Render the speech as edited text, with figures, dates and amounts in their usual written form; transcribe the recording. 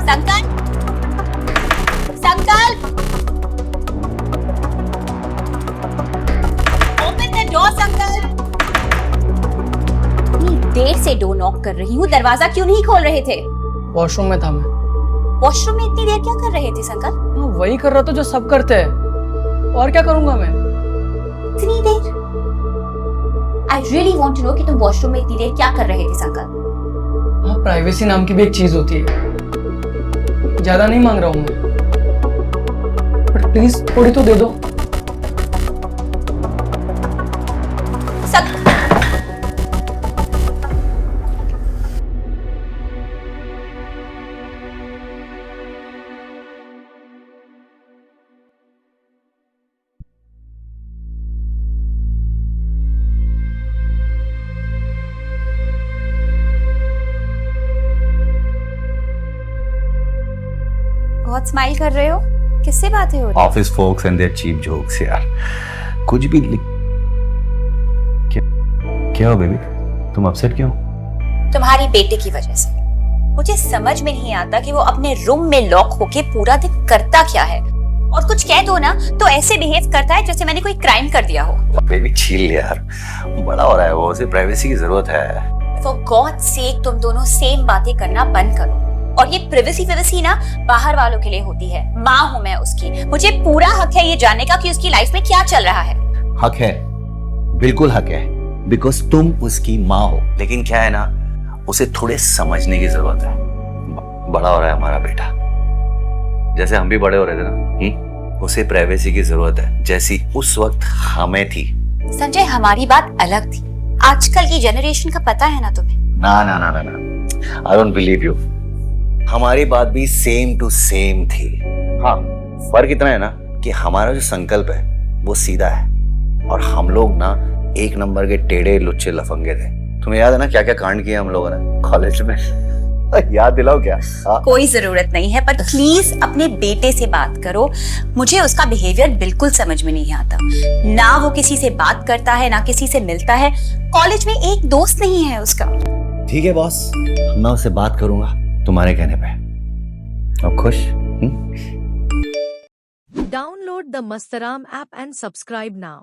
संकल्प, संकल्प, open the door संकल्प। इतनी देर से डोर नॉक कर रही हूँ, दरवाजा क्यों नहीं खोल रहे थे? वॉशरूम में था मैं। वॉशरूम में इतनी देर क्या कर रहे थे संकल्प? मैं वही कर रहा था जो सब करते हैं, और क्या करूंगा मैं? इतनी देर? I really want to know कि तुम वॉशरूम में इतनी देर क्या कर रहे थे संकल्प? हाँ, प्राइवेसी नाम की भी एक चीज होती है। ज्यादा नहीं मांग रहा हूँ मैं, बट प्लीज थोड़ी तो दे दो। बहुत स्माइल कर रहे हो, किससे बातें हो रही? Office folks and their cheap jokes यार। कुछ भी क्या हो बेबी, तुम अपसेट क्यों? तुम्हारी बेटे की वजह से। मुझे समझ में नहीं आता कि वो अपने रूम में लॉक होके पूरा दिन करता क्या है, और कुछ कह दो ना तो ऐसे बिहेव करता है जैसे मैंने कोई क्राइम कर दिया हो। बेबी चिल यार, बड़ा हो रहा है वो, उसे प्राइवेसी की जरूरत है। फॉर गॉड सेक तुम दोनों सेम बातें करना बंद करो। और ये प्राइवेसी ना बाहर वालों के लिए होती है। माँ हूँ मैं उसकी, मुझे पूरा हक है ये जानने का कि उसकी लाइफ में क्या चल रहा है। हक है, बिल्कुल हक है, बिकॉज तुम उसकी माँ हो। लेकिन क्या है ना, उसे थोड़े समझने की जरूरत है। बड़ा हो रहा है हमारा बेटा, जैसे हम भी बड़े हो रहे थे ना। उसे प्राइवेसी की जरूरत है, जैसी उस वक्त हमें थी। संजय, हमारी बात अलग थी, आजकल की जनरेशन का पता है ना तुम्हें। ना ना ना ना ना, आई डोंट बिलीव यू। हमारी बात भी सेम टू सेम थी। हाँ, फर्क इतना है ना कि हमारा जो संकल्प है वो सीधा है, और हम लोग ना एक नंबर के टेढ़े लुच्चे लफंगे थे। तुम्हें याद है ना क्या क्या कांड किया हम लोगों ने कॉलेज में? याद दिलाओ क्या? कोई जरूरत नहीं है, पर प्लीज अपने बेटे से बात करो। मुझे उसका बिहेवियर बिल्कुल समझ में नहीं आता। ना वो किसी से बात करता है, ना किसी से मिलता है। कॉलेज में एक दोस्त नहीं है उसका। ठीक है बॉस, मैं उससे बात करूंगा तुम्हारे कहने पे। अब खुश? Download the Mastaram app and subscribe now.